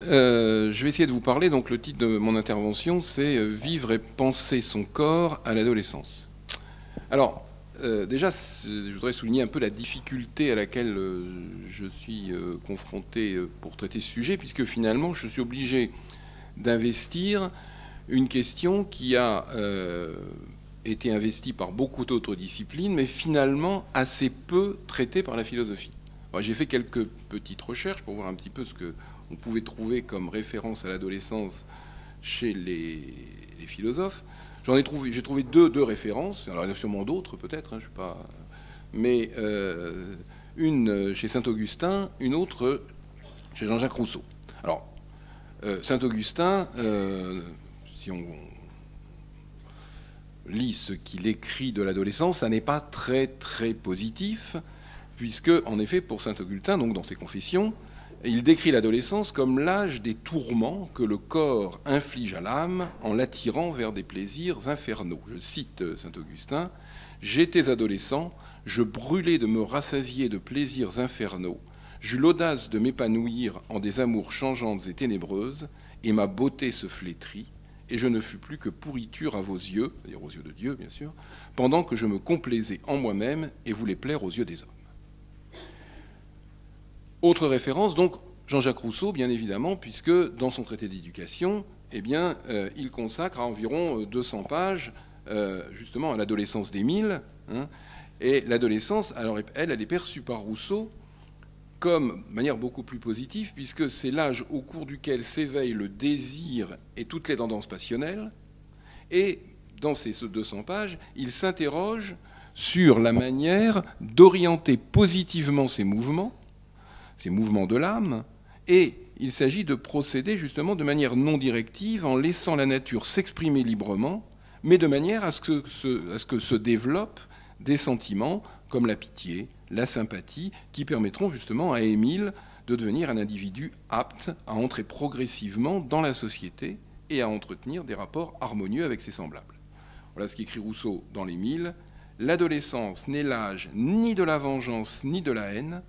Je vais essayer de vous parler, donc le titre de mon intervention, c'est Vivre et penser son corps à l'adolescence. Alors, déjà, je voudrais souligner un peu la difficulté à laquelle je suis confronté pour traiter ce sujet, puisque finalement, je suis obligé d'investir une question qui a été investie par beaucoup d'autres disciplines, mais finalement assez peu traitée par la philosophie. J'ai fait quelques petites recherches pour voir un petit peu ce qu'on pouvait trouver comme référence à l'adolescence chez les philosophes. J'ai trouvé deux références. Alors il y en a sûrement d'autres peut-être, hein, je sais pas. Mais une chez Saint-Augustin, une autre chez Jean-Jacques Rousseau. Alors Saint-Augustin, si on lit ce qu'il écrit de l'adolescence, ça n'est pas très très positif, puisque en effet pour Saint-Augustin, donc dans ses Confessions, il décrit l'adolescence comme l'âge des tourments que le corps inflige à l'âme en l'attirant vers des plaisirs infernaux. Je cite Saint-Augustin, « J'étais adolescent, je brûlais de me rassasier de plaisirs infernaux, j'eus l'audace de m'épanouir en des amours changeantes et ténébreuses, et ma beauté se flétrit, et je ne fus plus que pourriture à vos yeux, c'est-à-dire aux yeux de Dieu, bien sûr, pendant que je me complaisais en moi-même et voulais plaire aux yeux des hommes. » Autre référence, donc, Jean-Jacques Rousseau, bien évidemment, puisque dans son traité d'éducation, eh bien, il consacre à environ 200 pages, justement, à l'adolescence d'Émile. Hein, et l'adolescence, alors, elle est perçue par Rousseau comme de manière beaucoup plus positive, puisque c'est l'âge au cours duquel s'éveille le désir et toutes les tendances passionnelles. Et dans ces 200 pages, il s'interroge sur la manière d'orienter positivement ces mouvements de l'âme, et il s'agit de procéder justement de manière non directive en laissant la nature s'exprimer librement, mais de manière à ce que se développent des sentiments comme la pitié, la sympathie, qui permettront justement à Émile de devenir un individu apte à entrer progressivement dans la société et à entretenir des rapports harmonieux avec ses semblables. Voilà ce qu'écrit Rousseau dans l'Émile. « L'adolescence n'est l'âge ni de la vengeance ni de la haine,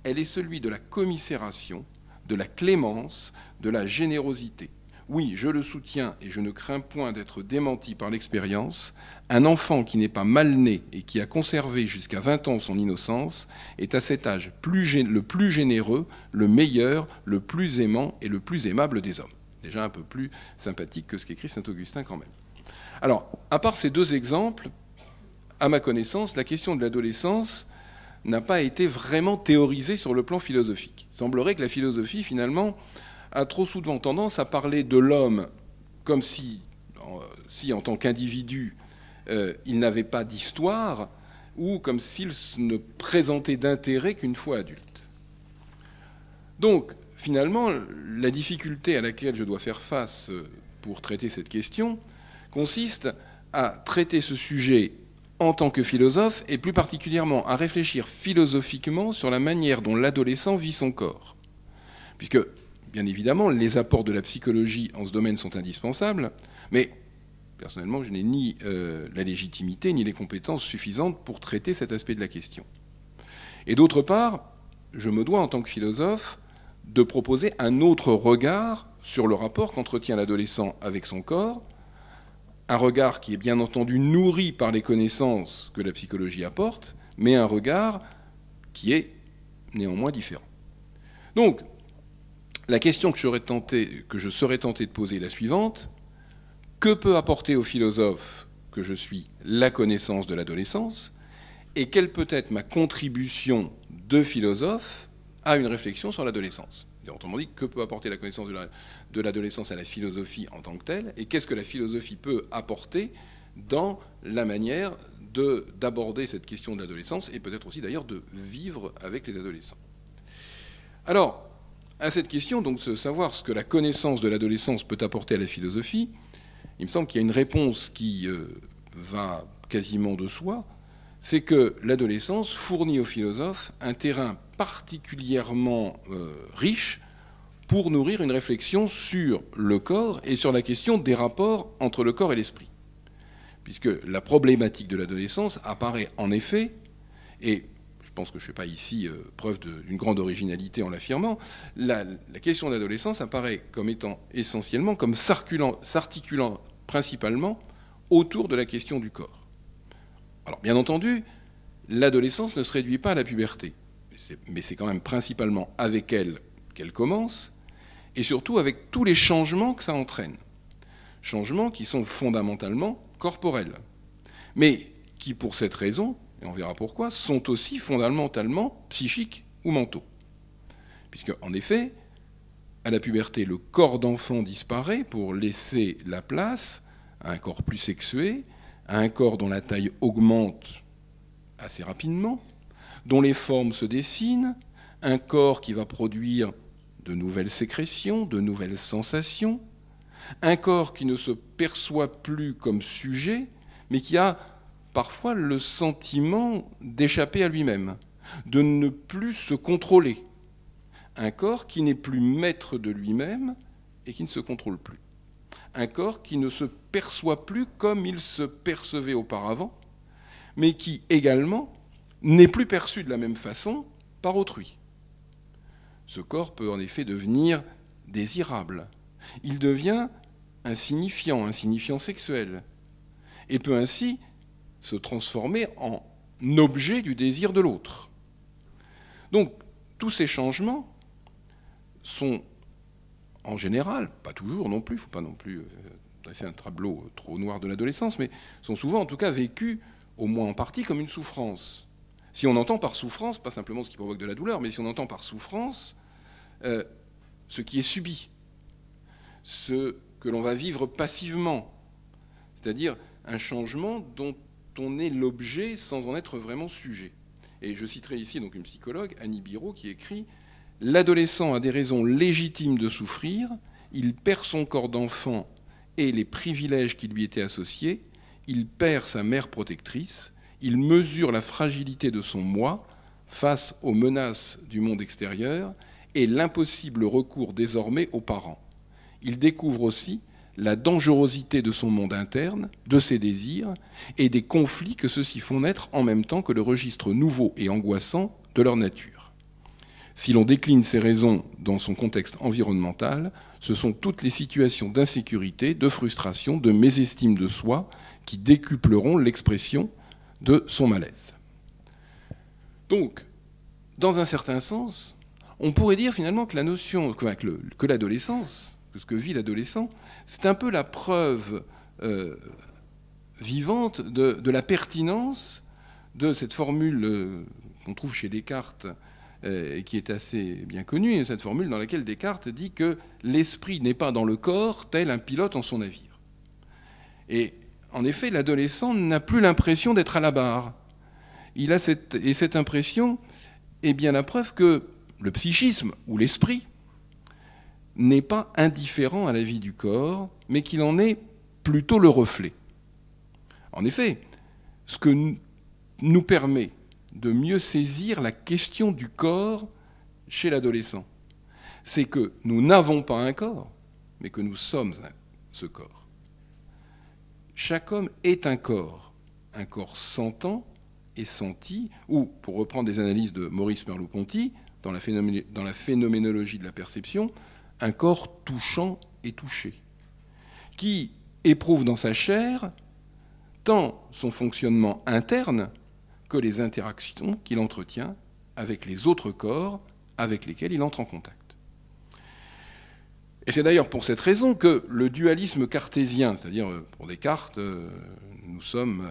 elle est celui de la commisération, de la clémence, de la générosité. Oui, je le soutiens et je ne crains point d'être démenti par l'expérience. Un enfant qui n'est pas mal né et qui a conservé jusqu'à 20 ans son innocence est à cet âge le plus généreux, le meilleur, le plus aimant et le plus aimable des hommes. » Déjà un peu plus sympathique que ce qu'écrit Saint-Augustin quand même. Alors, à part ces deux exemples, à ma connaissance, la question de l'adolescence n'a pas été vraiment théorisée sur le plan philosophique. Il semblerait que la philosophie, finalement, a trop souvent tendance à parler de l'homme comme si en tant qu'individu, il n'avait pas d'histoire, ou comme s'il ne présentait d'intérêt qu'une fois adulte. Donc, finalement, la difficulté à laquelle je dois faire face pour traiter cette question consiste à traiter ce sujet en tant que philosophe, et plus particulièrement à réfléchir philosophiquement sur la manière dont l'adolescent vit son corps. Puisque, bien évidemment, les apports de la psychologie en ce domaine sont indispensables, mais personnellement, je n'ai ni la légitimité ni les compétences suffisantes pour traiter cet aspect de la question. Et d'autre part, je me dois, en tant que philosophe, de proposer un autre regard sur le rapport qu'entretient l'adolescent avec son corps, un regard qui est bien entendu nourri par les connaissances que la psychologie apporte, mais un regard qui est néanmoins différent. Donc, la question que je serais tenté de poser est la suivante. Que peut apporter au philosophe que je suis la connaissance de l'adolescence, et quelle peut être ma contribution de philosophe à une réflexion sur l'adolescence? Autrement dit, que peut apporter la connaissance de l'adolescence à la philosophie en tant que telle, et qu'est-ce que la philosophie peut apporter dans la manière d'aborder cette question de l'adolescence, et peut-être aussi d'ailleurs de vivre avec les adolescents. Alors, à cette question, donc, de savoir ce que la connaissance de l'adolescence peut apporter à la philosophie, il me semble qu'il y a une réponse qui va quasiment de soi, c'est que l'adolescence fournit aux philosophes un terrain particulièrement riche pour nourrir une réflexion sur le corps et sur la question des rapports entre le corps et l'esprit. Puisque la problématique de l'adolescence apparaît en effet, et je pense que je ne fais pas ici preuve d'une grande originalité en l'affirmant, la question de l'adolescence apparaît comme étant essentiellement, comme s'articulant principalement autour de la question du corps. Alors bien entendu, l'adolescence ne se réduit pas à la puberté, mais c'est quand même principalement avec elle qu'elle commence, et surtout avec tous les changements que ça entraîne. Changements qui sont fondamentalement corporels, mais qui, pour cette raison, et on verra pourquoi, sont aussi fondamentalement psychiques ou mentaux. Puisque, en effet, à la puberté, le corps d'enfant disparaît pour laisser la place à un corps plus sexué, à un corps dont la taille augmente assez rapidement, dont les formes se dessinent, un corps qui va produire de nouvelles sécrétions, de nouvelles sensations, un corps qui ne se perçoit plus comme sujet, mais qui a parfois le sentiment d'échapper à lui-même, de ne plus se contrôler. Un corps qui n'est plus maître de lui-même et qui ne se contrôle plus. Un corps qui ne se perçoit plus comme il se percevait auparavant, mais qui également n'est plus perçu de la même façon par autrui. Ce corps peut en effet devenir désirable. Il devient un signifiant sexuel, et peut ainsi se transformer en objet du désir de l'autre. Donc, tous ces changements sont, en général, pas toujours non plus, il ne faut pas non plus dresser un tableau trop noir de l'adolescence, mais sont souvent en tout cas vécus, au moins en partie, comme une souffrance. Si on entend par souffrance, pas simplement ce qui provoque de la douleur, mais si on entend par souffrance ce qui est subi, ce que l'on va vivre passivement, c'est-à-dire un changement dont on est l'objet sans en être vraiment sujet. Et je citerai ici donc une psychologue, Annie Biraud, qui écrit « L'adolescent a des raisons légitimes de souffrir, il perd son corps d'enfant et les privilèges qui lui étaient associés, il perd sa mère protectrice, il mesure la fragilité de son moi face aux menaces du monde extérieur et l'impossible recours désormais aux parents. Il découvre aussi la dangerosité de son monde interne, de ses désirs et des conflits que ceux-ci font naître en même temps que le registre nouveau et angoissant de leur nature. Si l'on décline ces raisons dans son contexte environnemental, ce sont toutes les situations d'insécurité, de frustration, de mésestime de soi qui décupleront l'expression de son malaise. Donc, dans un certain sens, on pourrait dire finalement que la notion, que l'adolescence, que ce que vit l'adolescent, c'est un peu la preuve vivante de la pertinence de cette formule qu'on trouve chez Descartes, qui est assez bien connue, cette formule dans laquelle Descartes dit que l'esprit n'est pas dans le corps tel un pilote en son navire. Et en effet, l'adolescent n'a plus l'impression d'être à la barre. Il a cette impression est bien la preuve que le psychisme ou l'esprit n'est pas indifférent à la vie du corps, mais qu'il en est plutôt le reflet. En effet, ce que nous permet de mieux saisir la question du corps chez l'adolescent, c'est que nous n'avons pas un corps, mais que nous sommes ce corps. Chaque homme est un corps sentant et senti, ou, pour reprendre des analyses de Maurice Merleau-Ponty, dans la phénoménologie de la perception, un corps touchant et touché, qui éprouve dans sa chair tant son fonctionnement interne que les interactions qu'il entretient avec les autres corps avec lesquels il entre en contact. Et c'est d'ailleurs pour cette raison que le dualisme cartésien, c'est-à-dire pour Descartes, nous sommes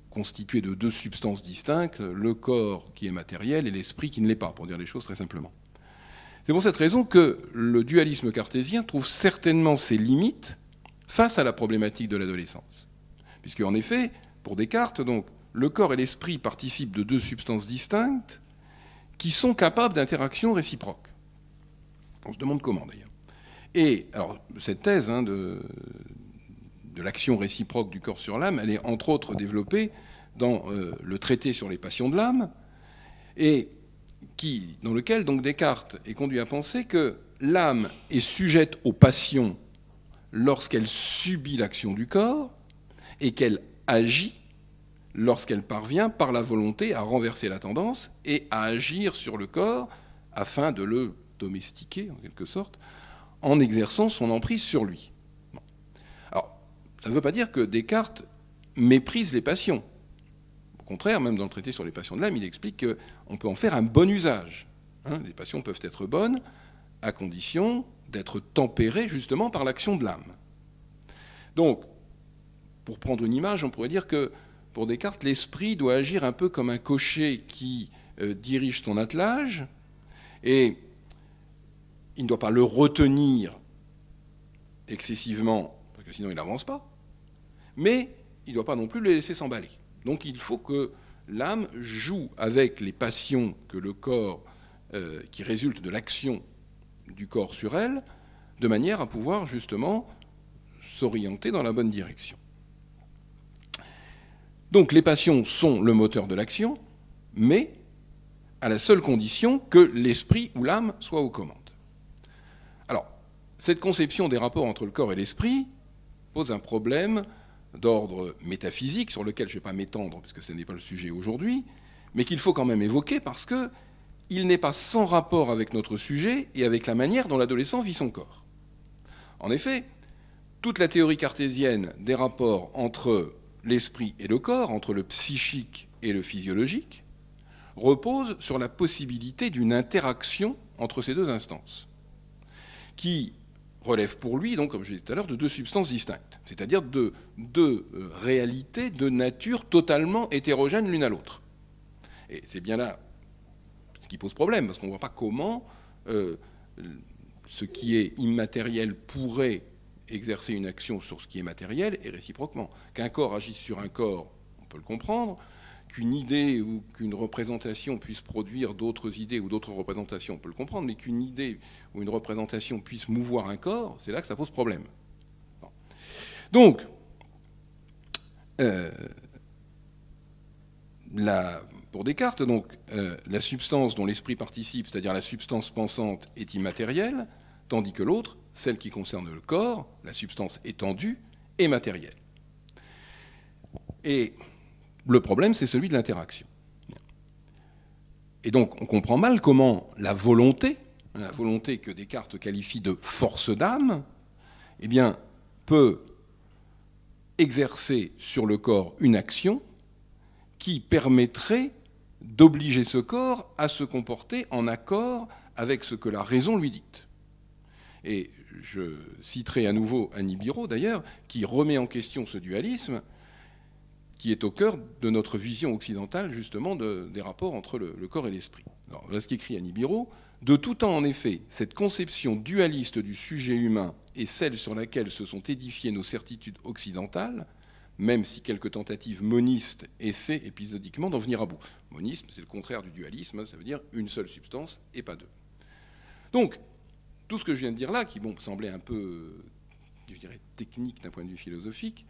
constitués de deux substances distinctes, le corps qui est matériel et l'esprit qui ne l'est pas, pour dire les choses très simplement. C'est pour cette raison que le dualisme cartésien trouve certainement ses limites face à la problématique de l'adolescence. Puisque, en effet, pour Descartes, donc, le corps et l'esprit participent de deux substances distinctes qui sont capables d'interaction réciproque. On se demande comment, d'ailleurs. Et alors, cette thèse de l'action réciproque du corps sur l'âme, elle est entre autres développée dans le traité sur les passions de l'âme, et dans lequel donc, Descartes est conduit à penser que l'âme est sujette aux passions lorsqu'elle subit l'action du corps et qu'elle agit lorsqu'elle parvient par la volonté à renverser la tendance et à agir sur le corps afin de le domestiquer, en quelque sorte, en exerçant son emprise sur lui. Bon. Alors, ça ne veut pas dire que Descartes méprise les passions. Au contraire, même dans le traité sur les passions de l'âme, il explique qu'on peut en faire un bon usage. Hein, les passions peuvent être bonnes à condition d'être tempérées justement par l'action de l'âme. Donc, pour prendre une image, on pourrait dire que pour Descartes, l'esprit doit agir un peu comme un cocher qui dirige son attelage, et il ne doit pas le retenir excessivement, parce que sinon il n'avance pas, mais il ne doit pas non plus le laisser s'emballer. Donc il faut que l'âme joue avec les passions que le corps, qui résultent de l'action du corps sur elle, de manière à pouvoir justement s'orienter dans la bonne direction. Donc les passions sont le moteur de l'action, mais à la seule condition que l'esprit ou l'âme soit aux commandes. Alors, cette conception des rapports entre le corps et l'esprit pose un problème d'ordre métaphysique sur lequel je ne vais pas m'étendre, parce que ce n'est pas le sujet aujourd'hui, mais qu'il faut quand même évoquer parce qu'il n'est pas sans rapport avec notre sujet et avec la manière dont l'adolescent vit son corps. En effet, toute la théorie cartésienne des rapports entre l'esprit et le corps, entre le psychique et le physiologique, repose sur la possibilité d'une interaction entre ces deux instances, qui relève pour lui, donc, comme je disais tout à l'heure, de deux substances distinctes, c'est-à-dire de deux réalités de nature totalement hétérogènes l'une à l'autre. Et c'est bien là ce qui pose problème, parce qu'on ne voit pas comment ce qui est immatériel pourrait exercer une action sur ce qui est matériel et réciproquement. Qu'un corps agisse sur un corps, on peut le comprendre. Qu'une idée ou qu'une représentation puisse produire d'autres idées ou d'autres représentations, on peut le comprendre, mais qu'une idée ou une représentation puisse mouvoir un corps, c'est là que ça pose problème. Bon. Donc, pour Descartes, donc, la substance dont l'esprit participe, c'est-à-dire la substance pensante, est immatérielle, tandis que l'autre, celle qui concerne le corps, la substance étendue, est matérielle. Et le problème, c'est celui de l'interaction. Et donc, on comprend mal comment la volonté que Descartes qualifie de force d'âme, eh bien, peut exercer sur le corps une action qui permettrait d'obliger ce corps à se comporter en accord avec ce que la raison lui dicte. Et je citerai à nouveau Annie Birot, d'ailleurs, qui remet en question ce dualisme, qui est au cœur de notre vision occidentale, justement, des rapports entre le corps et l'esprit. Alors, voilà ce qu'écrit Annie Birot. De tout temps, en effet, cette conception dualiste du sujet humain est celle sur laquelle se sont édifiées nos certitudes occidentales, même si quelques tentatives monistes essaient épisodiquement d'en venir à bout. Monisme, c'est le contraire du dualisme, ça veut dire une seule substance et pas deux. Donc, tout ce que je viens de dire là, qui semblait un peu, je dirais, technique d'un point de vue philosophique,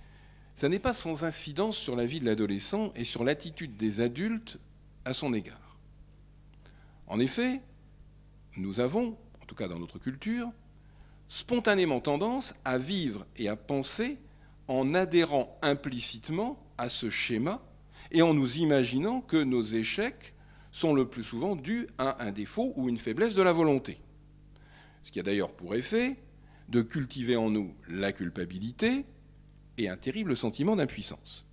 ça n'est pas sans incidence sur la vie de l'adolescent et sur l'attitude des adultes à son égard. En effet, nous avons, en tout cas dans notre culture, spontanément tendance à vivre et à penser en adhérant implicitement à ce schéma et en nous imaginant que nos échecs sont le plus souvent dus à un défaut ou une faiblesse de la volonté. Ce qui a d'ailleurs pour effet de cultiver en nous la culpabilité et un terrible sentiment d'impuissance.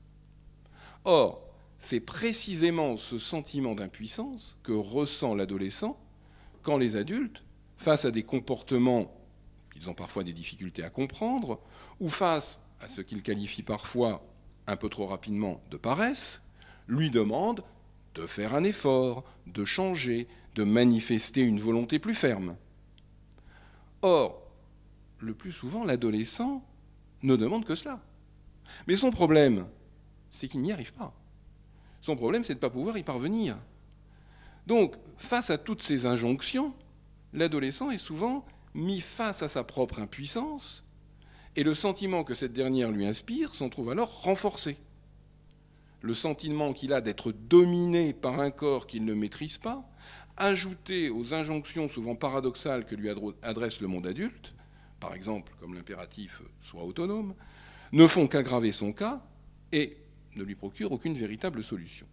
Or, c'est précisément ce sentiment d'impuissance que ressent l'adolescent quand les adultes, face à des comportements qu'ils ont parfois des difficultés à comprendre, ou face à ce qu'ils qualifient parfois un peu trop rapidement de paresse, lui demandent de faire un effort, de changer, de manifester une volonté plus ferme. Or, le plus souvent, l'adolescent ne demande que cela. Mais son problème, c'est qu'il n'y arrive pas. Son problème, c'est de ne pas pouvoir y parvenir. Donc, face à toutes ces injonctions, l'adolescent est souvent mis face à sa propre impuissance, et le sentiment que cette dernière lui inspire s'en trouve alors renforcé. Le sentiment qu'il a d'être dominé par un corps qu'il ne maîtrise pas, ajouté aux injonctions souvent paradoxales que lui adresse le monde adulte, par exemple comme l'impératif « soit autonome », ne font qu'aggraver son cas et ne lui procure aucune véritable solution.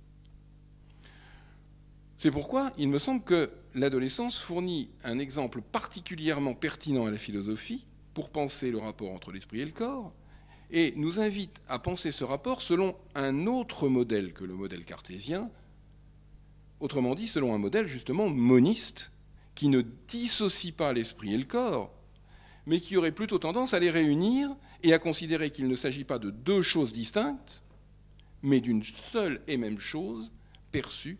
C'est pourquoi il me semble que l'adolescence fournit un exemple particulièrement pertinent à la philosophie pour penser le rapport entre l'esprit et le corps, et nous invite à penser ce rapport selon un autre modèle que le modèle cartésien, autrement dit selon un modèle justement moniste, qui ne dissocie pas l'esprit et le corps, mais qui aurait plutôt tendance à les réunir et à considérer qu'il ne s'agit pas de deux choses distinctes, mais d'une seule et même chose perçue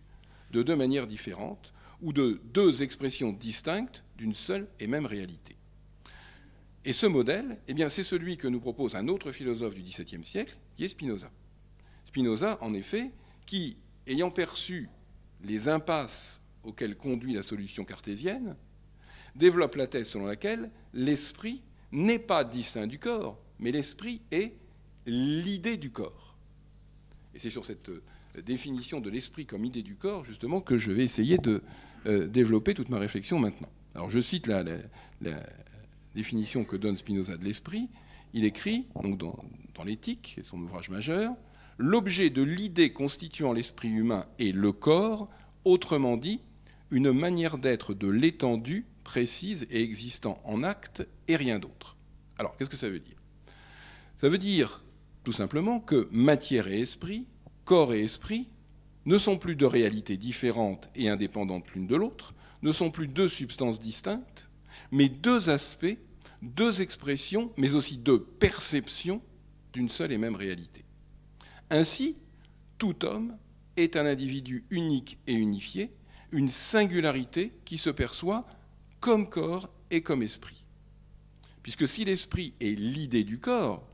de deux manières différentes, ou de deux expressions distinctes d'une seule et même réalité. Et ce modèle, eh bien, c'est celui que nous propose un autre philosophe du XVIIe siècle, qui est Spinoza. Spinoza, en effet, qui, ayant perçu les impasses auxquelles conduit la solution cartésienne, développe la thèse selon laquelle l'esprit n'est pas distinct du corps, mais l'esprit est l'idée du corps. Et c'est sur cette définition de l'esprit comme idée du corps, justement, que je vais essayer de développer toute ma réflexion maintenant. Alors, je cite la définition que donne Spinoza de l'esprit. Il écrit, donc dans l'Éthique, qui est son ouvrage majeur, « L'objet de l'idée constituant l'esprit humain est le corps, autrement dit, une manière d'être de l'étendue précise et existant en acte et rien d'autre. » Alors, qu'est-ce que ça veut dire? Ça veut dire, tout simplement, que matière et esprit, corps et esprit, ne sont plus deux réalités différentes et indépendantes l'une de l'autre, ne sont plus deux substances distinctes, mais deux aspects, deux expressions, mais aussi deux perceptions d'une seule et même réalité. Ainsi, tout homme est un individu unique et unifié, une singularité qui se perçoit comme corps et comme esprit. Puisque si l'esprit est l'idée du corps,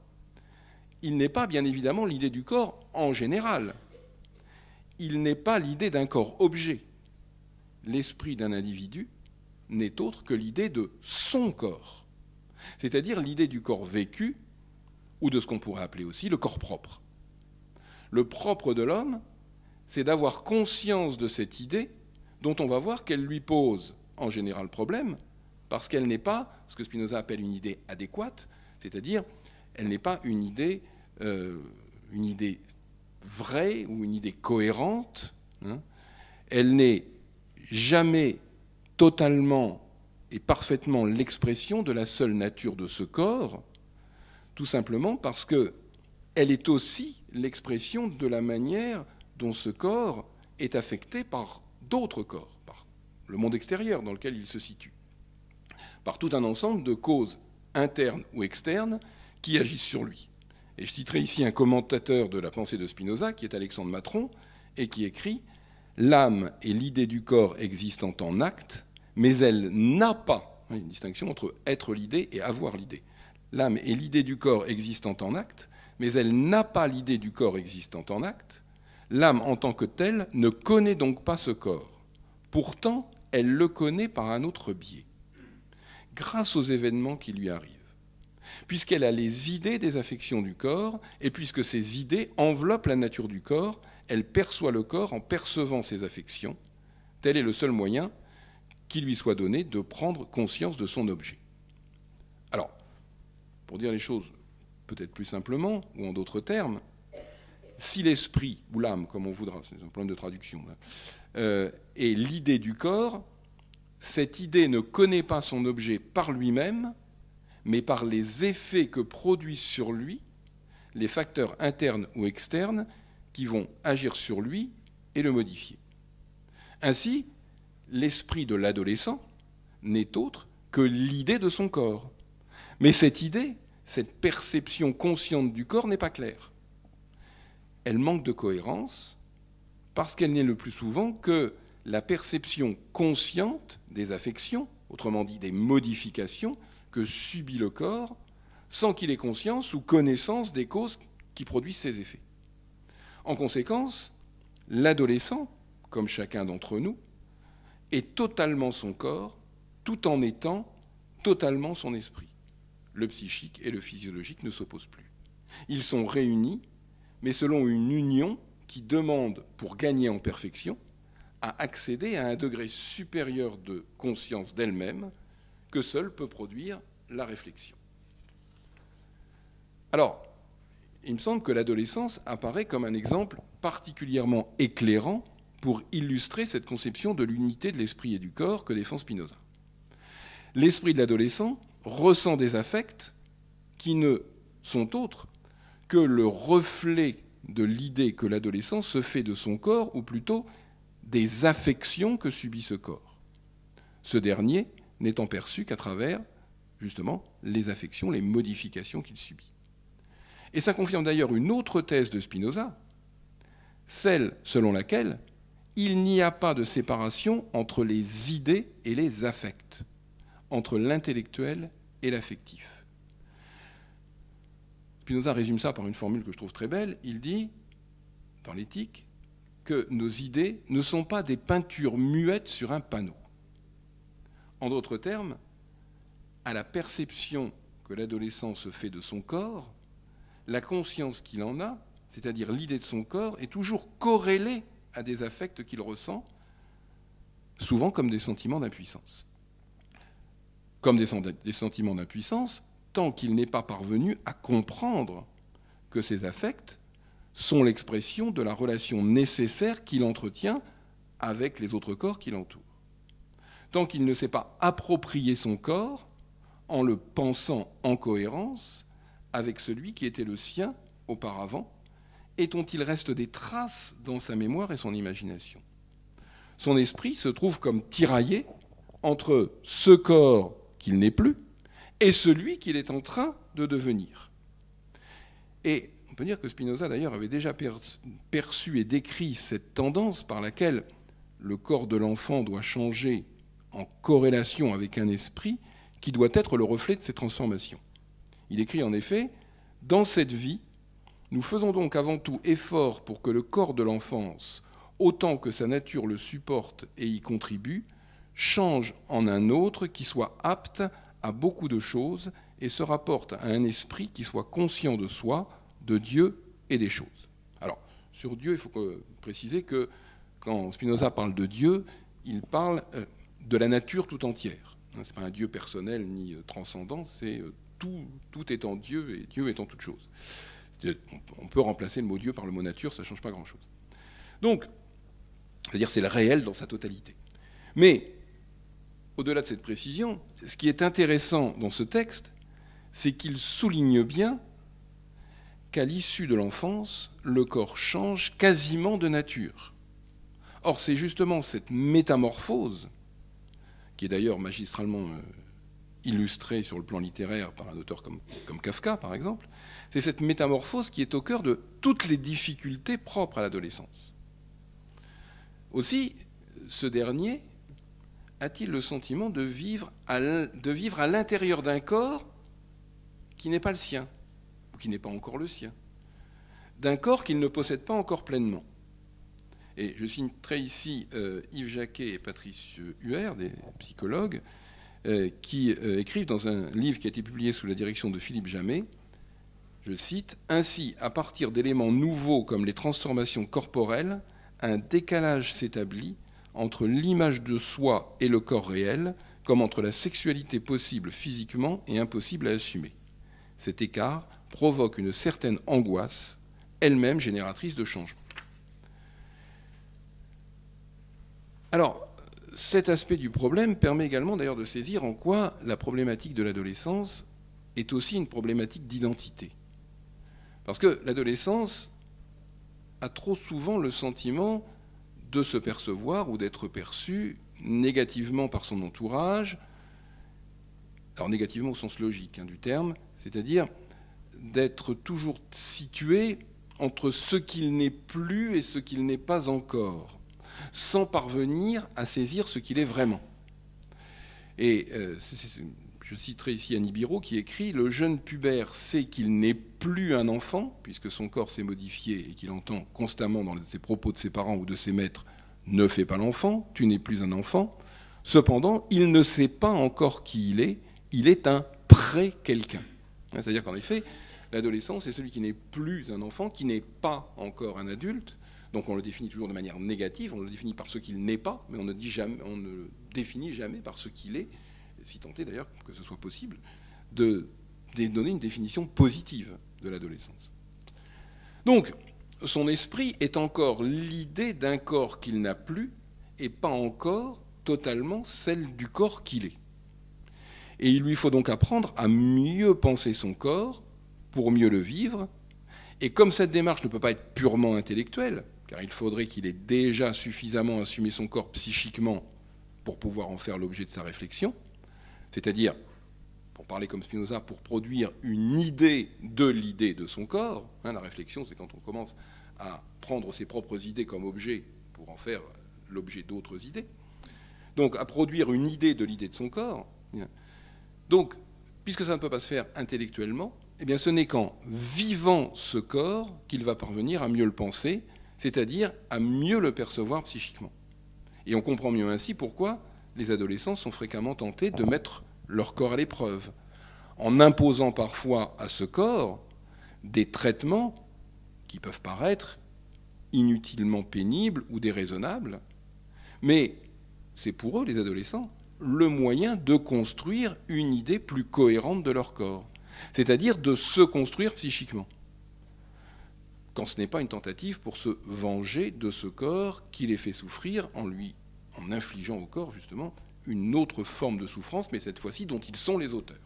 il n'est pas bien évidemment l'idée du corps en général. Il n'est pas l'idée d'un corps-objet. L'esprit d'un individu n'est autre que l'idée de son corps, c'est-à-dire l'idée du corps vécu, ou de ce qu'on pourrait appeler aussi le corps propre. Le propre de l'homme, c'est d'avoir conscience de cette idée dont on va voir qu'elle lui pose en général problème, parce qu'elle n'est pas ce que Spinoza appelle une idée adéquate, c'est-à-dire elle n'est pas une idée vraie ou une idée cohérente. Elle n'est jamais totalement et parfaitement l'expression de la seule nature de ce corps, tout simplement parce qu'elle est aussi l'expression de la manière dont ce corps est affecté par d'autres corps, par le monde extérieur dans lequel il se situe, par tout un ensemble de causes internes ou externes qui agissent sur lui. Et je citerai ici un commentateur de la pensée de Spinoza, qui est Alexandre Matron, et qui écrit « L'âme est l'idée du corps existant en acte, mais elle n'a pas, une distinction entre être l'idée et avoir l'idée. L'âme est l'idée du corps existant en acte, mais elle n'a pas l'idée du corps existant en acte. L'âme en tant que telle ne connaît donc pas ce corps. Pourtant, elle le connaît par un autre biais, grâce aux événements qui lui arrivent, puisqu'elle a les idées des affections du corps, et puisque ces idées enveloppent la nature du corps, elle perçoit le corps en percevant ses affections. Tel est le seul moyen qui lui soit donné de prendre conscience de son objet. Alors, pour dire les choses peut-être plus simplement, ou en d'autres termes, si l'esprit, ou l'âme, comme on voudra, c'est un problème de traduction, est l'idée du corps, cette idée ne connaît pas son objet par lui-même, mais par les effets que produisent sur lui les facteurs internes ou externes qui vont agir sur lui et le modifier. Ainsi, l'esprit de l'adolescent n'est autre que l'idée de son corps. Mais cette idée, cette perception consciente du corps n'est pas claire. Elle manque de cohérence parce qu'elle n'est le plus souvent que la perception consciente des affections, autrement dit des modifications que subit le corps, sans qu'il ait conscience ou connaissance des causes qui produisent ces effets. En conséquence, l'adolescent, comme chacun d'entre nous, est totalement son corps, tout en étant totalement son esprit. Le psychique et le physiologique ne s'opposent plus. Ils sont réunis, mais selon une union qui demande, pour gagner en perfection, à accéder à un degré supérieur de conscience d'elle-même que seul peut produire la réflexion. Alors, il me semble que l'adolescence apparaît comme un exemple particulièrement éclairant pour illustrer cette conception de l'unité de l'esprit et du corps que défend Spinoza. L'esprit de l'adolescent ressent des affects qui ne sont autres que le reflet de l'idée que l'adolescent se fait de son corps, ou plutôt des affections que subit ce corps. Ce dernier n'étant perçu qu'à travers, justement, les affections, les modifications qu'il subit. Et ça confirme d'ailleurs une autre thèse de Spinoza, celle selon laquelle il n'y a pas de séparation entre les idées et les affects, entre l'intellectuel et l'affectif. Spinoza résume ça par une formule que je trouve très belle. Il dit, dans l'éthique, que nos idées ne sont pas des peintures muettes sur un panneau. En d'autres termes, à la perception que l'adolescent se fait de son corps, la conscience qu'il en a, c'est-à-dire l'idée de son corps, est toujours corrélée à des affects qu'il ressent, souvent comme des sentiments d'impuissance. Comme des sentiments d'impuissance, tant qu'il n'est pas parvenu à comprendre que ces affects sont l'expression de la relation nécessaire qu'il entretient avec les autres corps qui l'entourent. Tant qu'il ne s'est pas approprié son corps en le pensant en cohérence avec celui qui était le sien auparavant et dont il reste des traces dans sa mémoire et son imagination. Son esprit se trouve comme tiraillé entre ce corps qu'il n'est plus et celui qu'il est en train de devenir. Et on peut dire que Spinoza, d'ailleurs, avait déjà perçu et décrit cette tendance par laquelle le corps de l'enfant doit changer en corrélation avec un esprit qui doit être le reflet de ces transformations. Il écrit en effet « Dans cette vie, nous faisons donc avant tout effort pour que le corps de l'enfance, autant que sa nature le supporte et y contribue, change en un autre qui soit apte à beaucoup de choses et se rapporte à un esprit qui soit conscient de soi, de Dieu et des choses. » Alors, sur Dieu, il faut préciser que quand Spinoza parle de Dieu, il parle de la nature tout entière. Ce n'est pas un Dieu personnel ni transcendant, c'est tout étant Dieu et Dieu étant toute chose. On peut remplacer le mot Dieu par le mot nature, ça ne change pas grand-chose. Donc, c'est-à-dire c'est le réel dans sa totalité. Mais, au-delà de cette précision, ce qui est intéressant dans ce texte, c'est qu'il souligne bien qu'à l'issue de l'enfance, le corps change quasiment de nature. Or, c'est justement cette métamorphose, qui est d'ailleurs magistralement illustrée sur le plan littéraire par un auteur comme Kafka, par exemple, c'est cette métamorphose qui est au cœur de toutes les difficultés propres à l'adolescence. Aussi, ce dernier a-t-il le sentiment de vivre à l'intérieur d'un corps qui n'est pas le sien, ou qui n'est pas encore le sien, d'un corps qu'il ne possède pas encore pleinement. Et je citerai ici Yves Jacquet et Patrice Huer, des psychologues, qui écrivent dans un livre qui a été publié sous la direction de Philippe Jamet, je cite, « Ainsi, à partir d'éléments nouveaux comme les transformations corporelles, un décalage s'établit entre l'image de soi et le corps réel, comme entre la sexualité possible physiquement et impossible à assumer. Cet écart provoque une certaine angoisse, elle-même génératrice de changement. » Alors, cet aspect du problème permet également d'ailleurs de saisir en quoi la problématique de l'adolescence est aussi une problématique d'identité. Parce que l'adolescence a trop souvent le sentiment de se percevoir ou d'être perçu négativement par son entourage, alors négativement au sens logique du terme, c'est-à-dire d'être toujours situé entre ce qu'il n'est plus et ce qu'il n'est pas encore, sans parvenir à saisir ce qu'il est vraiment. Et je citerai ici Annie Biro qui écrit « Le jeune pubère sait qu'il n'est plus un enfant, puisque son corps s'est modifié et qu'il entend constamment dans ses propos de ses parents ou de ses maîtres « Ne fais pas l'enfant, tu n'es plus un enfant ». Cependant, il ne sait pas encore qui il est un pré-quelqu'un. C'est-à-dire qu'en effet, l'adolescent, c'est celui qui n'est plus un enfant, qui n'est pas encore un adulte. Donc on le définit toujours de manière négative, on le définit par ce qu'il n'est pas, mais on ne le définit jamais par ce qu'il est, si tant est d'ailleurs que ce soit possible, de donner une définition positive de l'adolescence. Donc, son esprit est encore l'idée d'un corps qu'il n'a plus et pas encore totalement celle du corps qu'il est. Et il lui faut donc apprendre à mieux penser son corps pour mieux le vivre. Et comme cette démarche ne peut pas être purement intellectuelle, car il faudrait qu'il ait déjà suffisamment assumé son corps psychiquement pour pouvoir en faire l'objet de sa réflexion, c'est-à-dire, pour parler comme Spinoza, pour produire une idée de son corps. La réflexion, c'est quand on commence à prendre ses propres idées comme objet pour en faire l'objet d'autres idées. Donc, à produire une idée de l'idée de son corps. Donc, puisque ça ne peut pas se faire intellectuellement, eh bien, ce n'est qu'en vivant ce corps qu'il va parvenir à mieux le penser, c'est-à-dire à mieux le percevoir psychiquement. Et on comprend mieux ainsi pourquoi les adolescents sont fréquemment tentés de mettre leur corps à l'épreuve, en imposant parfois à ce corps des traitements qui peuvent paraître inutilement pénibles ou déraisonnables, mais c'est pour eux, les adolescents, le moyen de construire une idée plus cohérente de leur corps, c'est-à-dire de se construire psychiquement, quand ce n'est pas une tentative pour se venger de ce corps qui les fait souffrir en infligeant au corps, justement, une autre forme de souffrance, mais cette fois-ci dont ils sont les auteurs.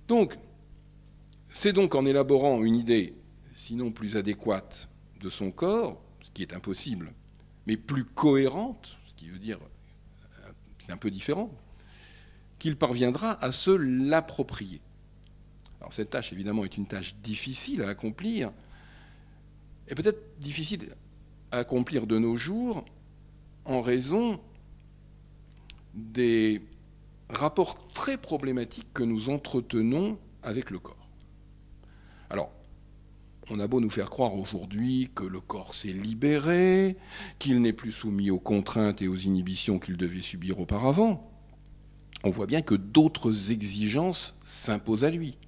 Donc, c'est donc en élaborant une idée, sinon plus adéquate de son corps, ce qui est impossible, mais plus cohérente, ce qui veut dire c'est un peu différent, qu'il parviendra à se l'approprier. Alors cette tâche, évidemment, est une tâche difficile à accomplir, et peut-être difficile à accomplir de nos jours en raison des rapports très problématiques que nous entretenons avec le corps. Alors, on a beau nous faire croire aujourd'hui que le corps s'est libéré, qu'il n'est plus soumis aux contraintes et aux inhibitions qu'il devait subir auparavant, on voit bien que d'autres exigences s'imposent à lui,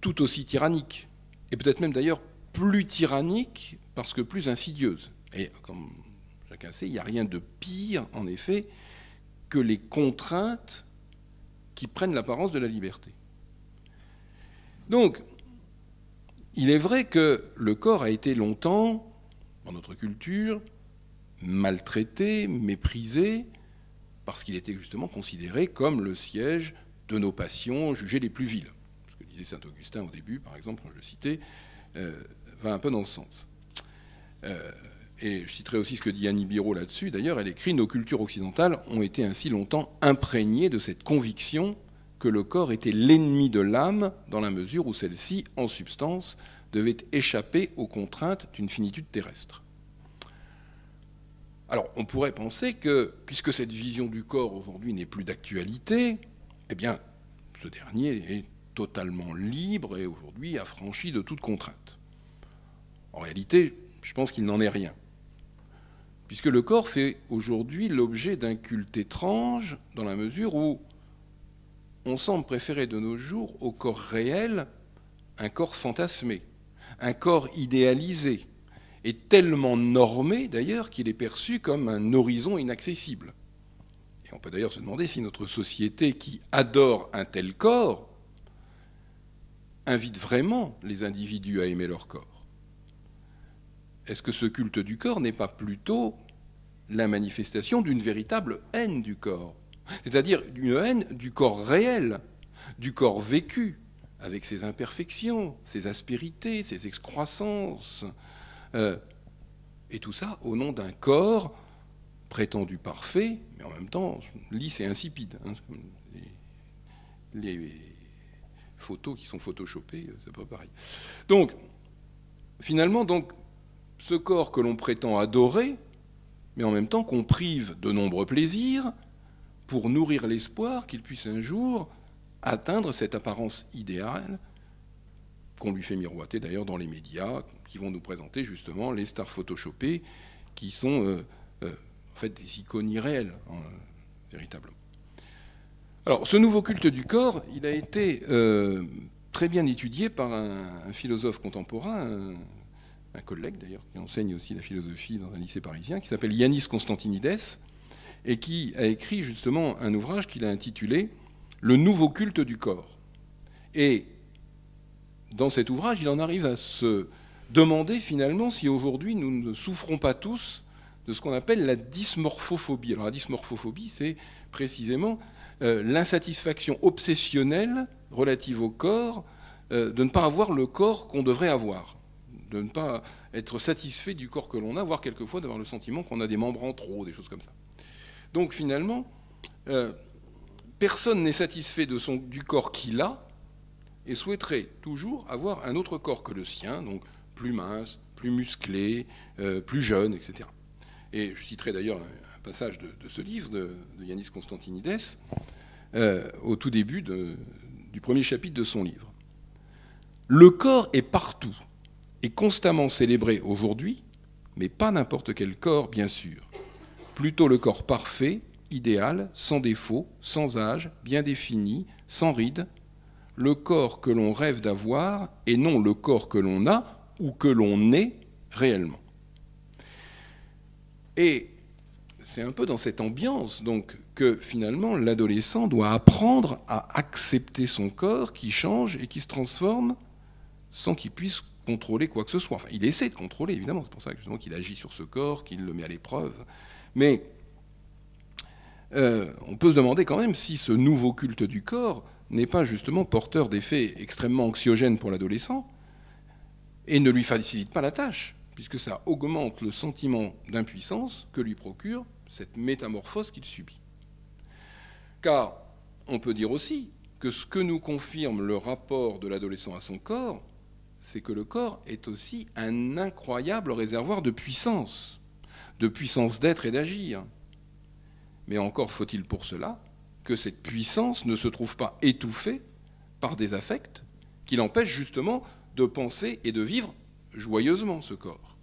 tout aussi tyranniques, et peut-être même d'ailleurs plus tyranniques parce que plus insidieuses. Et comme chacun sait, il n'y a rien de pire, en effet, que les contraintes qui prennent l'apparence de la liberté. Donc, il est vrai que le corps a été longtemps, dans notre culture, maltraité, méprisé, parce qu'il était justement considéré comme le siège de nos passions jugées les plus viles. Ce que disait saint Augustin au début, par exemple, quand je le citais, va un peu dans ce sens. Et je citerai aussi ce que dit Annie Biro là-dessus. D'ailleurs, elle écrit « Nos cultures occidentales ont été ainsi longtemps imprégnées de cette conviction que le corps était l'ennemi de l'âme dans la mesure où celle-ci, en substance, devait échapper aux contraintes d'une finitude terrestre. » Alors, on pourrait penser que, puisque cette vision du corps aujourd'hui n'est plus d'actualité, eh bien, ce dernier est totalement libre et aujourd'hui affranchi de toute contrainte. En réalité, je pense qu'il n'en est rien, puisque le corps fait aujourd'hui l'objet d'un culte étrange dans la mesure où on semble préférer de nos jours au corps réel un corps fantasmé, un corps idéalisé, et tellement normé d'ailleurs qu'il est perçu comme un horizon inaccessible. Et on peut d'ailleurs se demander si notre société qui adore un tel corps invite vraiment les individus à aimer leur corps. Est-ce que ce culte du corps n'est pas plutôt la manifestation d'une véritable haine du corps ? C'est-à-dire une haine du corps réel, du corps vécu, avec ses imperfections, ses aspérités, ses excroissances, et tout ça au nom d'un corps prétendu parfait, mais en même temps lisse et insipide. Les photos qui sont photoshopées, c'est pas pareil. Donc, finalement, ce corps que l'on prétend adorer, mais en même temps qu'on prive de nombreux plaisirs, pour nourrir l'espoir qu'il puisse un jour atteindre cette apparence idéale qu'on lui fait miroiter d'ailleurs dans les médias, qui vont nous présenter justement les stars photoshopées qui sont en fait des icônes irréelles, véritablement. Alors, ce nouveau culte du corps, il a été très bien étudié par un philosophe contemporain, un collègue d'ailleurs, qui enseigne aussi la philosophie dans un lycée parisien, qui s'appelle Yannis Constantinides, et qui a écrit justement un ouvrage qu'il a intitulé « Le nouveau culte du corps ». Et dans cet ouvrage, il en arrive à se demander finalement si aujourd'hui nous ne souffrons pas tous de ce qu'on appelle la dysmorphophobie. Alors la dysmorphophobie, c'est précisément l'insatisfaction obsessionnelle relative au corps, de ne pas avoir le corps qu'on devrait avoir, de ne pas être satisfait du corps que l'on a, voire quelquefois d'avoir le sentiment qu'on a des membres en trop, des choses comme ça. Donc finalement, personne n'est satisfait du corps qu'il a et souhaiterait toujours avoir un autre corps que le sien, donc plus mince, plus musclé, plus jeune, etc. Et je citerai d'ailleurs un passage de ce livre de Yannis Constantinides au tout début du premier chapitre de son livre. Le corps est partout et constamment célébré aujourd'hui, mais pas n'importe quel corps, bien sûr. Plutôt le corps parfait, idéal, sans défaut, sans âge, bien défini, sans rides, le corps que l'on rêve d'avoir et non le corps que l'on a ou que l'on est réellement. Et c'est un peu dans cette ambiance donc, que finalement l'adolescent doit apprendre à accepter son corps qui change et qui se transforme sans qu'il puisse contrôler quoi que ce soit. Enfin, il essaie de contrôler, évidemment, c'est pour ça justement qu'il agit sur ce corps, qu'il le met à l'épreuve. Mais on peut se demander quand même si ce nouveau culte du corps n'est pas justement porteur d'effets extrêmement anxiogènes pour l'adolescent et ne lui facilite pas la tâche, puisque ça augmente le sentiment d'impuissance que lui procure cette métamorphose qu'il subit. Car on peut dire aussi que ce que nous confirme le rapport de l'adolescent à son corps, c'est que le corps est aussi un incroyable réservoir de puissance d'être et d'agir. Mais encore faut-il pour cela que cette puissance ne se trouve pas étouffée par des affects qui l'empêchent justement de penser et de vivre joyeusement ce corps.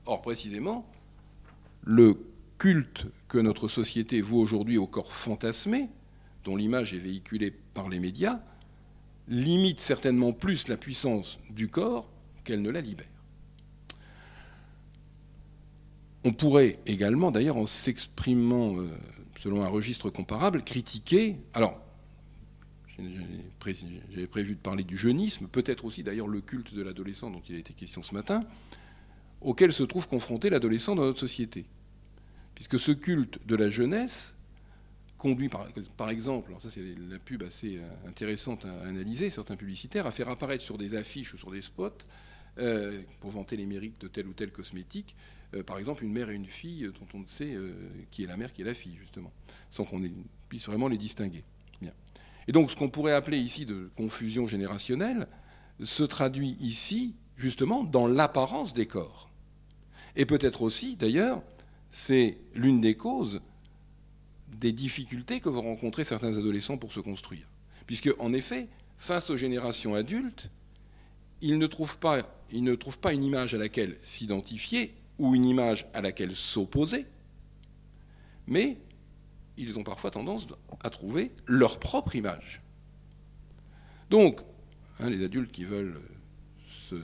Or, précisément, le culte que notre société voue aujourd'hui au corps fantasmé, dont l'image est véhiculée par les médias, limite certainement plus la puissance du corps qu'elle ne la libère. On pourrait également, d'ailleurs, en s'exprimant selon un registre comparable, critiquer... Alors, j'avais prévu de parler du jeunisme, peut-être aussi d'ailleurs le culte de l'adolescent dont il a été question ce matin, auquel se trouve confronté l'adolescent dans notre société. Puisque ce culte de la jeunesse conduit, par exemple, alors ça c'est la pub assez intéressante à analyser, certains publicitaires, à faire apparaître sur des affiches ou sur des spots, pour vanter les mérites de tel ou tel cosmétique, par exemple une mère et une fille dont on ne sait qui est la mère, qui est la fille, justement, sans qu'on puisse vraiment les distinguer. Bien. Et donc ce qu'on pourrait appeler ici de confusion générationnelle se traduit ici, justement, dans l'apparence des corps. Et peut-être aussi, d'ailleurs, c'est l'une des causes des difficultés que vont rencontrer certains adolescents pour se construire. Puisque, en effet, face aux générations adultes, ils ne trouvent pas une image à laquelle s'identifier ou une image à laquelle s'opposer, mais ils ont parfois tendance à trouver leur propre image. Donc, les adultes qui veulent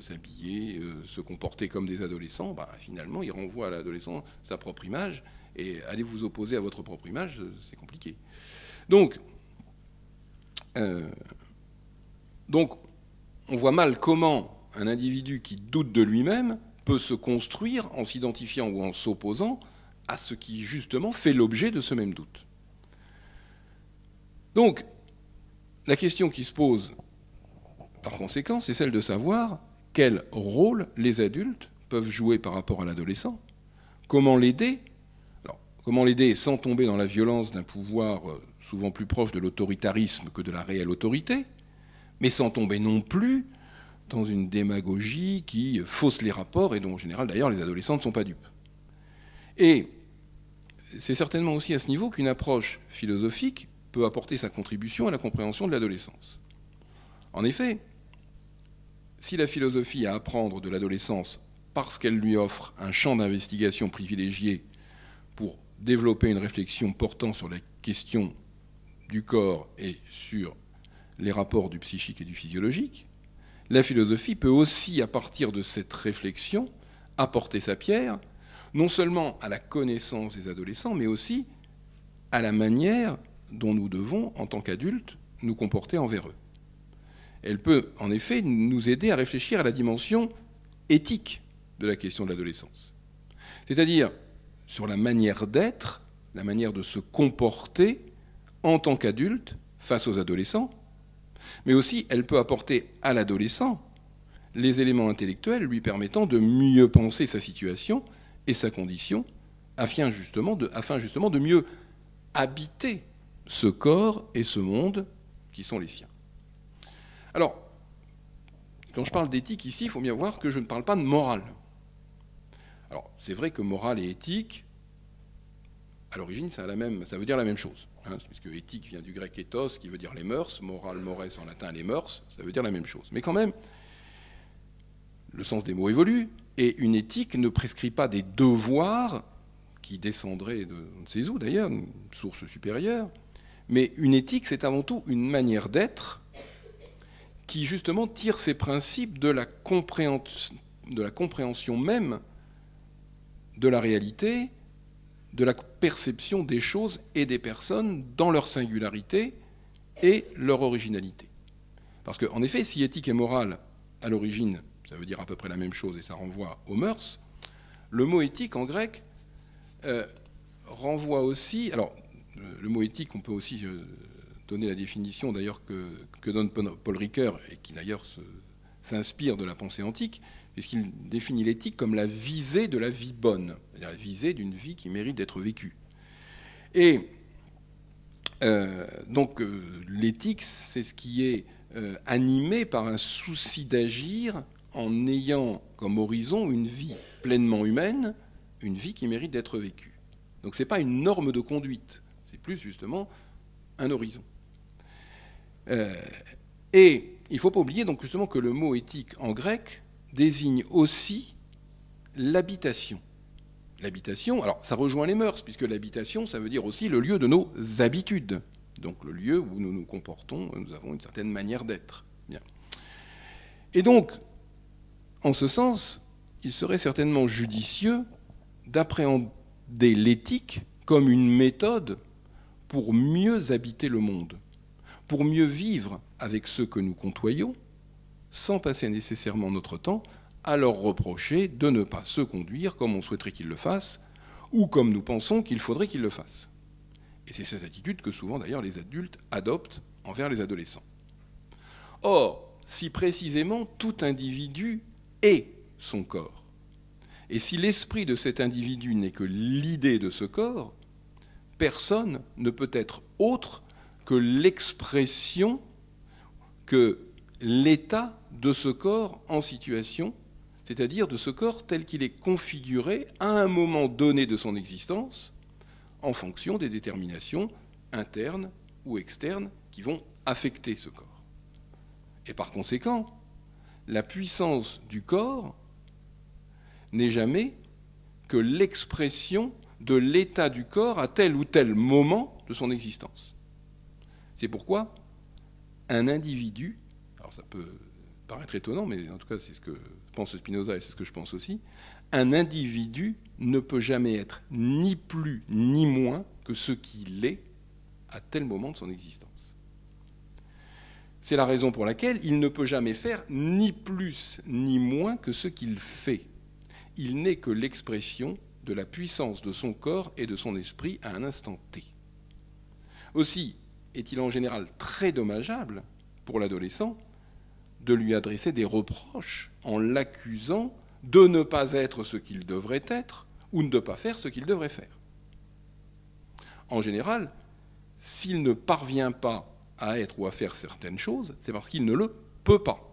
s'habiller, se comporter comme des adolescents, finalement, ils renvoient à l'adolescent sa propre image, et aller vous opposer à votre propre image, c'est compliqué. Donc, on voit mal comment un individu qui doute de lui-même peut se construire en s'identifiant ou en s'opposant à ce qui, justement, fait l'objet de ce même doute. Donc, la question qui se pose, par conséquent, c'est celle de savoir quel rôle les adultes peuvent jouer par rapport à l'adolescent, comment l'aider. Alors, comment l'aider sans tomber dans la violence d'un pouvoir souvent plus proche de l'autoritarisme que de la réelle autorité, mais sans tomber non plus dans une démagogie qui fausse les rapports et dont, en général, d'ailleurs, les adolescents ne sont pas dupes. Et c'est certainement aussi à ce niveau qu'une approche philosophique peut apporter sa contribution à la compréhension de l'adolescence. En effet, si la philosophie a à apprendre de l'adolescence parce qu'elle lui offre un champ d'investigation privilégié pour développer une réflexion portant sur la question du corps et sur les rapports du psychique et du physiologique, la philosophie peut aussi, à partir de cette réflexion, apporter sa pierre, non seulement à la connaissance des adolescents, mais aussi à la manière dont nous devons, en tant qu'adultes, nous comporter envers eux. Elle peut, en effet, nous aider à réfléchir à la dimension éthique de la question de l'adolescence. C'est-à-dire sur la manière d'être, la manière de se comporter en tant qu'adulte face aux adolescents, mais aussi elle peut apporter à l'adolescent les éléments intellectuels lui permettant de mieux penser sa situation et sa condition, afin justement de mieux habiter ce corps et ce monde qui sont les siens. Alors, quand je parle d'éthique ici, il faut bien voir que je ne parle pas de morale. Alors, c'est vrai que morale et éthique, à l'origine, ça veut dire la même chose. Hein, puisque éthique vient du grec ethos, qui veut dire les mœurs, morale, mores en latin, les mœurs, ça veut dire la même chose. Mais quand même, le sens des mots évolue, et une éthique ne prescrit pas des devoirs qui descendraient de on ne sait où d'ailleurs, une source supérieure, mais une éthique, c'est avant tout une manière d'être qui justement tire ses principes de la compréhension même de la réalité, de la perception des choses et des personnes dans leur singularité et leur originalité. Parce qu'en effet, si éthique et morale, à l'origine, ça veut dire à peu près la même chose et ça renvoie aux mœurs, le mot éthique en grec renvoie aussi... Alors, le mot éthique, on peut aussi donner la définition d'ailleurs que donne Paul Ricoeur et qui d'ailleurs s'inspire de la pensée antique, puisqu'il définit l'éthique comme la visée de la vie bonne, c'est-à-dire la visée d'une vie qui mérite d'être vécue. Et donc l'éthique, c'est ce qui est animé par un souci d'agir en ayant comme horizon une vie pleinement humaine, une vie qui mérite d'être vécue. Donc ce n'est pas une norme de conduite, c'est plus justement un horizon. Et il ne faut pas oublier donc justement que le mot éthique en grec désigne aussi l'habitation. L'habitation, alors ça rejoint les mœurs, puisque l'habitation, ça veut dire aussi le lieu de nos habitudes. Donc le lieu où nous nous comportons, nous avons une certaine manière d'être. Bien. Et donc, en ce sens, il serait certainement judicieux d'appréhender l'éthique comme une méthode pour mieux habiter le monde, pour mieux vivre avec ceux que nous côtoyons, sans passer nécessairement notre temps à leur reprocher de ne pas se conduire comme on souhaiterait qu'ils le fassent, ou comme nous pensons qu'il faudrait qu'ils le fassent. Et c'est cette attitude que souvent d'ailleurs les adultes adoptent envers les adolescents. Or, si précisément tout individu est son corps, et si l'esprit de cet individu n'est que l'idée de ce corps, personne ne peut être autre que l'expression, que l'état de ce corps en situation, c'est-à-dire de ce corps tel qu'il est configuré à un moment donné de son existence, en fonction des déterminations internes ou externes qui vont affecter ce corps. Et par conséquent, la puissance du corps n'est jamais que l'expression de l'état du corps à tel ou tel moment de son existence. C'est pourquoi un individu, alors ça peut paraître étonnant, mais en tout cas c'est ce que pense Spinoza et c'est ce que je pense aussi, un individu ne peut jamais être ni plus ni moins que ce qu'il est à tel moment de son existence. C'est la raison pour laquelle il ne peut jamais faire ni plus ni moins que ce qu'il fait. Il n'est que l'expression de la puissance de son corps et de son esprit à un instant T. Aussi est-il en général très dommageable pour l'adolescent de lui adresser des reproches en l'accusant de ne pas être ce qu'il devrait être ou de ne pas faire ce qu'il devrait faire. En général, s'il ne parvient pas à être ou à faire certaines choses, c'est parce qu'il ne le peut pas.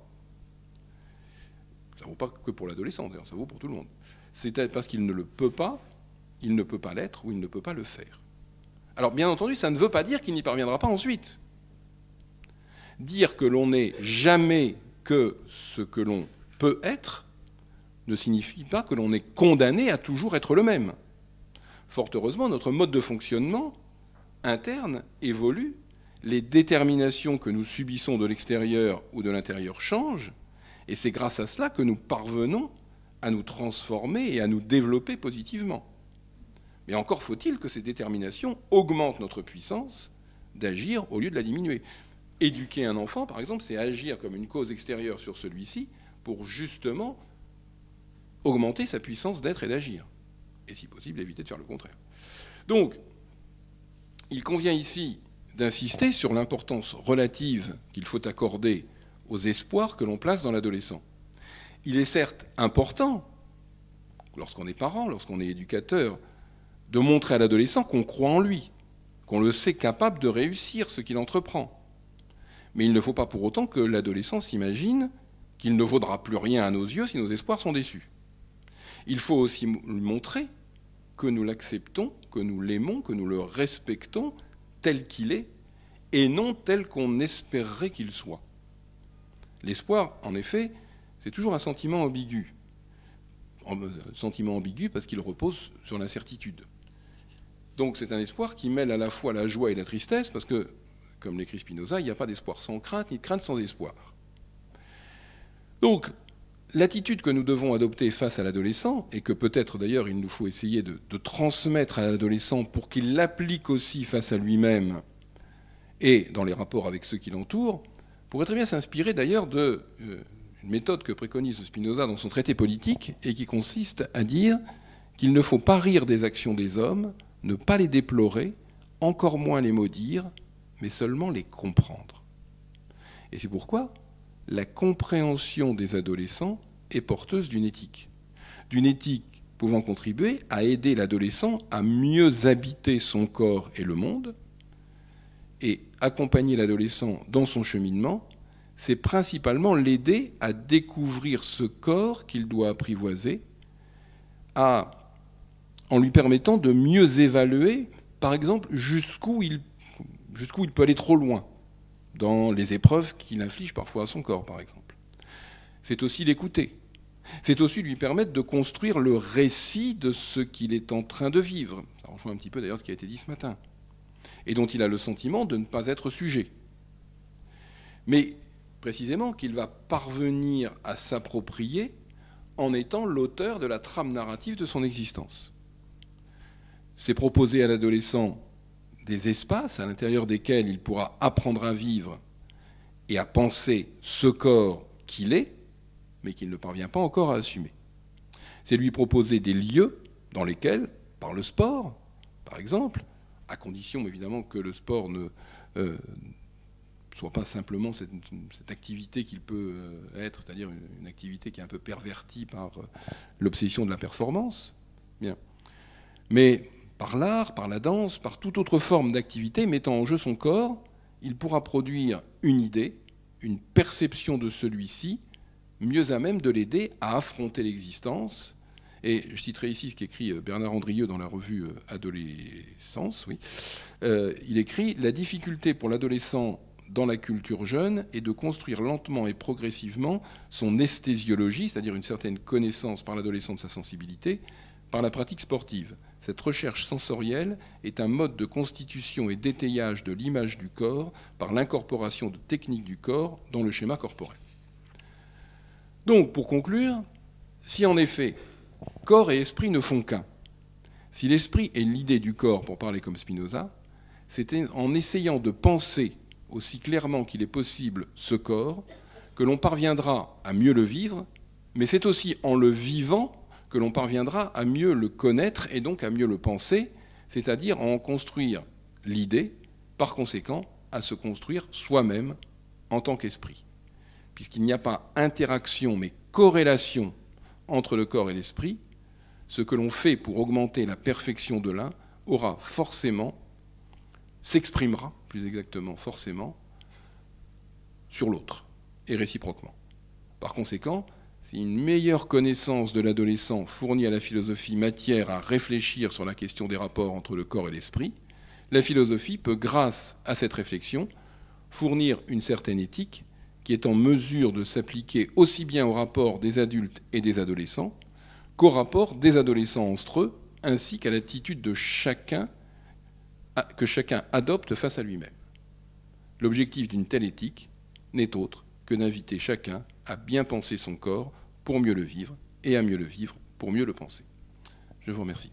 Ça ne vaut pas que pour l'adolescent, d'ailleurs, ça vaut pour tout le monde. C'est parce qu'il ne le peut pas, il ne peut pas l'être ou il ne peut pas le faire. Alors, bien entendu, ça ne veut pas dire qu'il n'y parviendra pas ensuite. Dire que l'on n'est jamais que ce que l'on peut être ne signifie pas que l'on est condamné à toujours être le même. Fort heureusement, notre mode de fonctionnement interne évolue, les déterminations que nous subissons de l'extérieur ou de l'intérieur changent, et c'est grâce à cela que nous parvenons à nous transformer et à nous développer positivement. Mais encore faut-il que ces déterminations augmentent notre puissance d'agir au lieu de la diminuer. éduquer un enfant, par exemple, c'est agir comme une cause extérieure sur celui-ci pour justement augmenter sa puissance d'être et d'agir. Et si possible, éviter de faire le contraire. Donc, il convient ici d'insister sur l'importance relative qu'il faut accorder aux espoirs que l'on place dans l'adolescent. Il est certes important, lorsqu'on est parent, lorsqu'on est éducateur, de montrer à l'adolescent qu'on croit en lui, qu'on le sait capable de réussir ce qu'il entreprend. Mais il ne faut pas pour autant que l'adolescent s'imagine qu'il ne vaudra plus rien à nos yeux si nos espoirs sont déçus. Il faut aussi lui montrer que nous l'acceptons, que nous l'aimons, que nous le respectons tel qu'il est, et non tel qu'on espérerait qu'il soit. L'espoir, en effet, c'est toujours un sentiment ambigu. Un sentiment ambigu parce qu'il repose sur l'incertitude. Donc c'est un espoir qui mêle à la fois la joie et la tristesse, parce que, comme l'écrit Spinoza, il n'y a pas d'espoir sans crainte, ni de crainte sans espoir. Donc, l'attitude que nous devons adopter face à l'adolescent, et que peut-être d'ailleurs il nous faut essayer de transmettre à l'adolescent pour qu'il l'applique aussi face à lui-même et dans les rapports avec ceux qui l'entourent, pourrait très bien s'inspirer d'ailleurs d'une méthode que préconise Spinoza dans son traité politique, et qui consiste à dire qu'il ne faut pas rire des actions des hommes, ne pas les déplorer, encore moins les maudire, mais seulement les comprendre. Et c'est pourquoi la compréhension des adolescents est porteuse d'une éthique pouvant contribuer à aider l'adolescent à mieux habiter son corps et le monde. Et accompagner l'adolescent dans son cheminement, c'est principalement l'aider à découvrir ce corps qu'il doit apprivoiser, en lui permettant de mieux évaluer, par exemple, jusqu'où il peut aller trop loin dans les épreuves qu'il inflige parfois à son corps, par exemple. C'est aussi l'écouter. C'est aussi lui permettre de construire le récit de ce qu'il est en train de vivre. Ça rejoint un petit peu d'ailleurs ce qui a été dit ce matin. Et dont il a le sentiment de ne pas être sujet. Mais précisément qu'il va parvenir à s'approprier en étant l'auteur de la trame narrative de son existence. C'est proposer à l'adolescent des espaces à l'intérieur desquels il pourra apprendre à vivre et à penser ce corps qu'il est, mais qu'il ne parvient pas encore à assumer. C'est lui proposer des lieux dans lesquels, par le sport, par exemple, à condition évidemment que le sport ne soit pas simplement cette activité qu'il peut être, c'est-à-dire une activité qui est un peu pervertie par l'obsession de la performance. Bien. Mais par l'art, par la danse, par toute autre forme d'activité mettant en jeu son corps, il pourra produire une idée, une perception de celui-ci, mieux à même de l'aider à affronter l'existence. Et je citerai ici ce qu'écrit Bernard Andrieux dans la revue Adolescence. Oui. Il écrit « La difficulté pour l'adolescent dans la culture jeune est de construire lentement et progressivement son esthésiologie, c'est-à-dire une certaine connaissance par l'adolescent de sa sensibilité, par la pratique sportive. Cette recherche sensorielle est un mode de constitution et d'étayage de l'image du corps par l'incorporation de techniques du corps dans le schéma corporel. » Donc, pour conclure, si en effet, corps et esprit ne font qu'un, si l'esprit est l'idée du corps, pour parler comme Spinoza, c'est en essayant de penser aussi clairement qu'il est possible ce corps que l'on parviendra à mieux le vivre, mais c'est aussi en le vivant que l'on parviendra à mieux le connaître et donc à mieux le penser, c'est-à-dire à en construire l'idée, par conséquent, à se construire soi-même en tant qu'esprit. Puisqu'il n'y a pas interaction, mais corrélation entre le corps et l'esprit, ce que l'on fait pour augmenter la perfection de l'un aura forcément, s'exprimera, plus exactement forcément, sur l'autre, et réciproquement. Par conséquent, si une meilleure connaissance de l'adolescent fournit à la philosophie matière à réfléchir sur la question des rapports entre le corps et l'esprit, la philosophie peut, grâce à cette réflexion, fournir une certaine éthique qui est en mesure de s'appliquer aussi bien au rapport des adultes et des adolescents qu'au rapport des adolescents entre eux, ainsi qu'à l'attitude de chacun, que chacun adopte face à lui-même. L'objectif d'une telle éthique n'est autre que d'inviter chacun à bien penser son corps pour mieux le vivre, et à mieux le vivre pour mieux le penser. Je vous remercie.